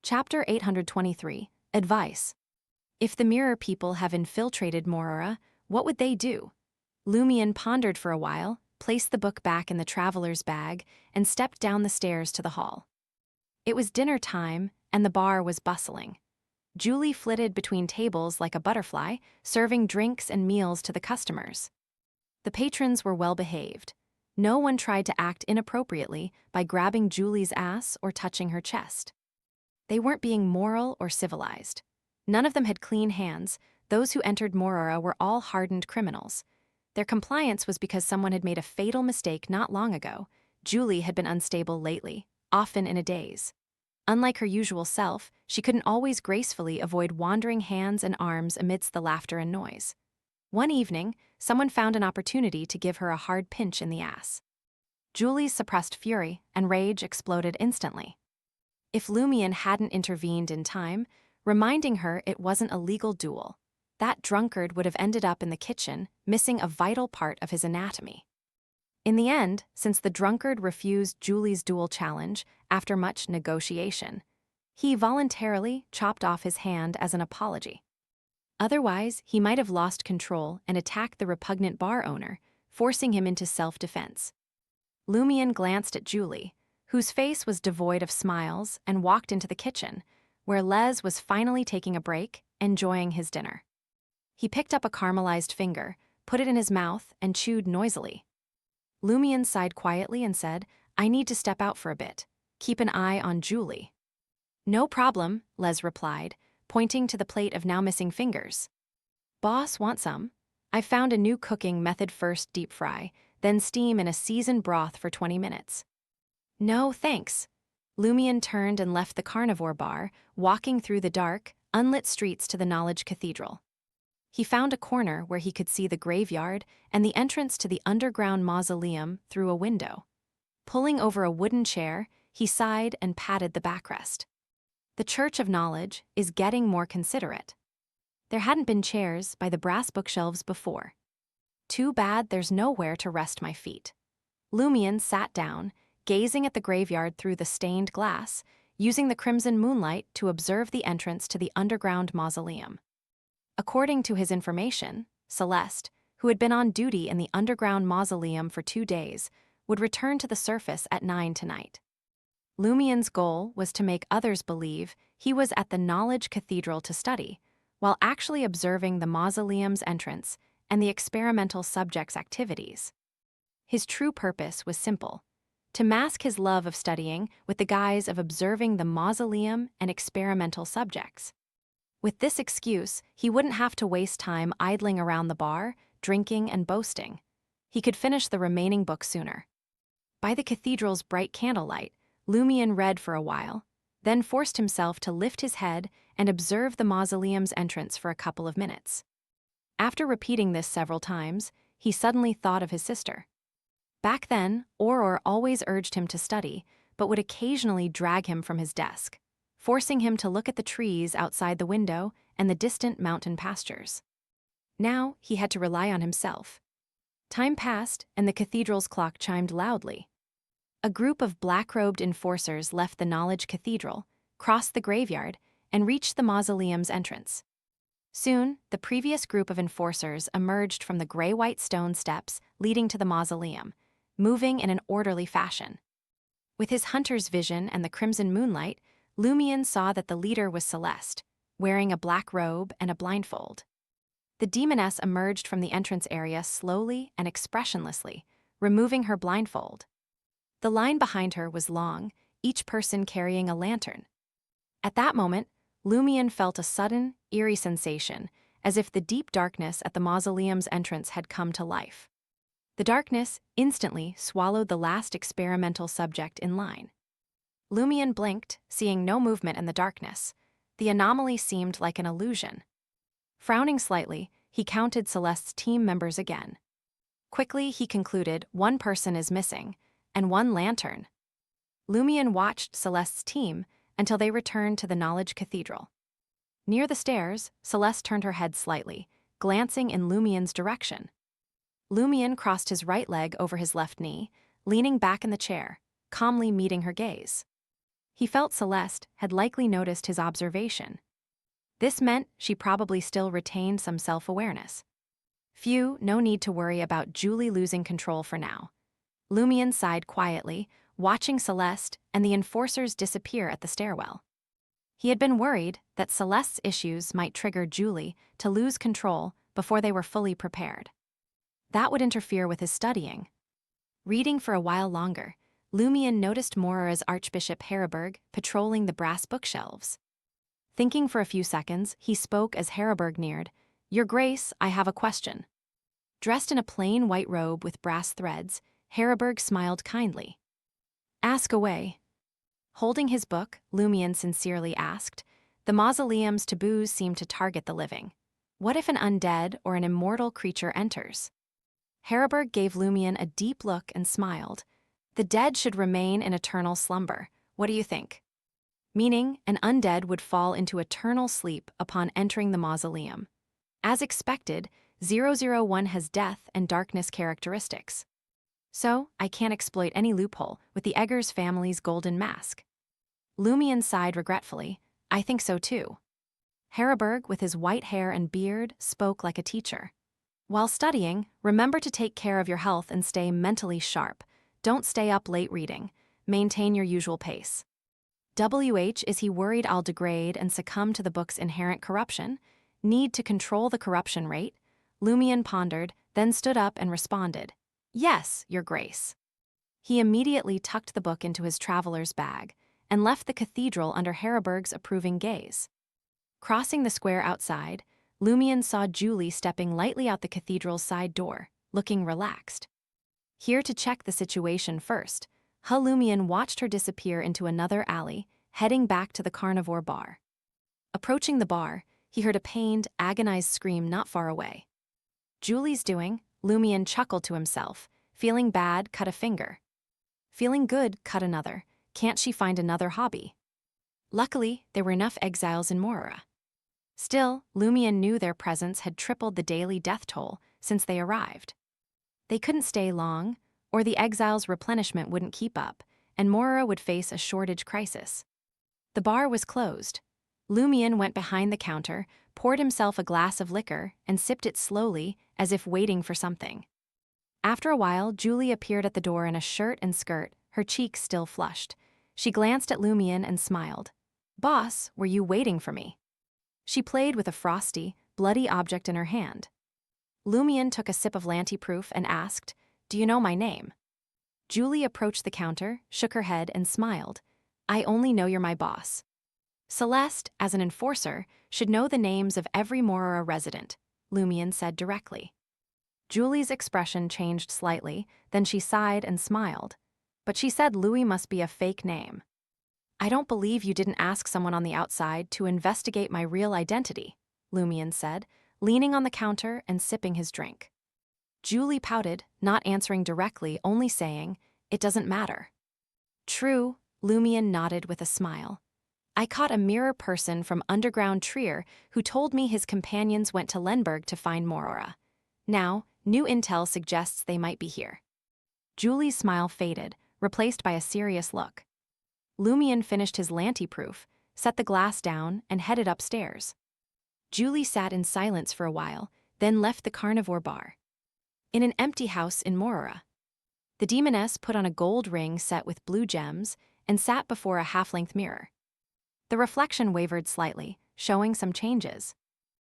Chapter 823, Advice. If the mirror people have infiltrated Morora, what would they do? Lumion pondered for a while, placed the book back in the traveler's bag, and stepped down the stairs to the hall. It was dinner time, and the bar was bustling. Julie flitted between tables like a butterfly, serving drinks and meals to the customers. The patrons were well behaved. No one tried to act inappropriately by grabbing Julie's ass or touching her chest. They weren't being moral or civilized. None of them had clean hands. Those who entered Morora were all hardened criminals. Their compliance was because someone had made a fatal mistake not long ago. Julie had been unstable lately, often in a daze. Unlike her usual self, she couldn't always gracefully avoid wandering hands and arms amidst the laughter and noise. One evening, someone found an opportunity to give her a hard pinch in the ass. Julie's suppressed fury and rage exploded instantly. If Lumion hadn't intervened in time, reminding her it wasn't a legal duel, that drunkard would have ended up in the kitchen, missing a vital part of his anatomy. In the end, since the drunkard refused Julie's duel challenge after much negotiation, he voluntarily chopped off his hand as an apology. Otherwise, he might have lost control and attacked the repugnant bar owner, forcing him into self-defense. Lumion glanced at Julie, whose face was devoid of smiles, and walked into the kitchen, where Les was finally taking a break, enjoying his dinner. He picked up a caramelized finger, put it in his mouth, and chewed noisily. Lumion sighed quietly and said, "I need to step out for a bit. Keep an eye on Julie." "No problem," Les replied, pointing to the plate of now missing fingers. "Boss, want some? I found a new cooking method: first deep fry, then steam in a seasoned broth for 20 minutes. "No, thanks." Lumion turned and left the carnivore bar, walking through the dark, unlit streets to the Knowledge Cathedral. He found a corner where he could see the graveyard and the entrance to the underground mausoleum through a window. Pulling over a wooden chair, he sighed and patted the backrest. The Church of Knowledge is getting more considerate. There hadn't been chairs by the brass bookshelves before. Too bad there's nowhere to rest my feet. Lumion sat down, gazing at the graveyard through the stained glass, using the crimson moonlight to observe the entrance to the underground mausoleum. According to his information, Celeste, who had been on duty in the underground mausoleum for 2 days, would return to the surface at 9 tonight. Lumion's goal was to make others believe he was at the Knowledge Cathedral to study, while actually observing the mausoleum's entrance and the experimental subject's activities. His true purpose was simple: to mask his love of studying with the guise of observing the mausoleum and experimental subjects. With this excuse, he wouldn't have to waste time idling around the bar, drinking and boasting. He could finish the remaining book sooner. By the cathedral's bright candlelight, Lumion read for a while, then forced himself to lift his head and observe the mausoleum's entrance for a couple of minutes. After repeating this several times, he suddenly thought of his sister. Back then, Auror always urged him to study, but would occasionally drag him from his desk, forcing him to look at the trees outside the window and the distant mountain pastures. Now he had to rely on himself. Time passed, and the cathedral's clock chimed loudly. A group of black-robed enforcers left the Knowledge Cathedral, crossed the graveyard, and reached the mausoleum's entrance. Soon, the previous group of enforcers emerged from the gray-white stone steps leading to the mausoleum, moving in an orderly fashion. With his hunter's vision and the crimson moonlight, Lumion saw that the leader was Celeste, wearing a black robe and a blindfold. The demoness emerged from the entrance area slowly and expressionlessly, removing her blindfold. The line behind her was long, each person carrying a lantern. At that moment, Lumion felt a sudden, eerie sensation, as if the deep darkness at the mausoleum's entrance had come to life. The darkness instantly swallowed the last experimental subject in line. Lumion blinked, seeing no movement in the darkness. The anomaly seemed like an illusion. Frowning slightly, he counted Celeste's team members again. Quickly, he concluded 1 person is missing, and 1 lantern. Lumion watched Celeste's team until they returned to the Knowledge Cathedral. Near the stairs, Celeste turned her head slightly, glancing in Lumion's direction. Lumion crossed his right leg over his left knee, leaning back in the chair, calmly meeting her gaze. He felt Celeste had likely noticed his observation. This meant she probably still retained some self-awareness. Phew, no need to worry about Julie losing control for now. Lumion sighed quietly, watching Celeste and the enforcers disappear at the stairwell. He had been worried that Celeste's issues might trigger Julie to lose control before they were fully prepared. That would interfere with his studying. Reading for a while longer, Lumion noticed Moira's Archbishop Heriberg patrolling the brass bookshelves. Thinking for a few seconds, he spoke as Heriberg neared. "Your Grace, I have a question." Dressed in a plain white robe with brass threads, Heriberg smiled kindly. "Ask away." Holding his book, Lumion sincerely asked, "The mausoleum's taboos seem to target the living. What if an undead or an immortal creature enters?" Heriberg gave Lumion a deep look and smiled. "The dead should remain in eternal slumber. What do you think?" Meaning, an undead would fall into eternal sleep upon entering the mausoleum. As expected, 001 has death and darkness characteristics. So, I can't exploit any loophole with the Eggers family's golden mask. Lumion sighed regretfully. "I think so too." Heriberg, with his white hair and beard, spoke like a teacher. "While studying, remember to take care of your health and stay mentally sharp. Don't stay up late reading. Maintain your usual pace." Is he worried I'll degrade and succumb to the book's inherent corruption? Need to control the corruption rate? Lumion pondered, then stood up and responded, "Yes, Your Grace." He immediately tucked the book into his traveler's bag and left the cathedral under Heriberg's approving gaze. Crossing the square outside, Lumion saw Julie stepping lightly out the cathedral's side door, looking relaxed. Here to check the situation first, Lumion watched her disappear into another alley, heading back to the carnivore bar. Approaching the bar, he heard a pained, agonized scream not far away. "Julie's doing," Lumion chuckled to himself. "Feeling bad, cut a finger. Feeling good, cut another. Can't she find another hobby?" Luckily, there were enough exiles in Moira. Still, Lumion knew their presence had tripled the daily death toll since they arrived. They couldn't stay long, or the exiles' replenishment wouldn't keep up, and Moira would face a shortage crisis. The bar was closed. Lumion went behind the counter, poured himself a glass of liquor, and sipped it slowly, as if waiting for something. After a while, Julie appeared at the door in a shirt and skirt, her cheeks still flushed. She glanced at Lumion and smiled. "Boss, were you waiting for me?" She played with a frosty, bloody object in her hand. Lumion took a sip of Lantiproof and asked, "Do you know my name?" Julie approached the counter, shook her head, and smiled. "I only know you're my boss." Celeste, as an enforcer, should know the names of every Moira resident, Lumion said directly. Julie's expression changed slightly, then she sighed and smiled. But she said Louis must be a fake name. "I don't believe you didn't ask someone on the outside to investigate my real identity," Lumion said, leaning on the counter and sipping his drink. Julie pouted, not answering directly, only saying, "It doesn't matter." "True," Lumion nodded with a smile. "I caught a mirror person from underground Trier who told me his companions went to Lenberg to find Moira. Now, new intel suggests they might be here." Julie's smile faded, replaced by a serious look. Lumion finished his Lantiproof, set the glass down, and headed upstairs. Julie sat in silence for a while, then left the carnivore bar. In an empty house in Moira, the demoness put on a gold ring set with blue gems and sat before a half-length mirror. The reflection wavered slightly, showing some changes.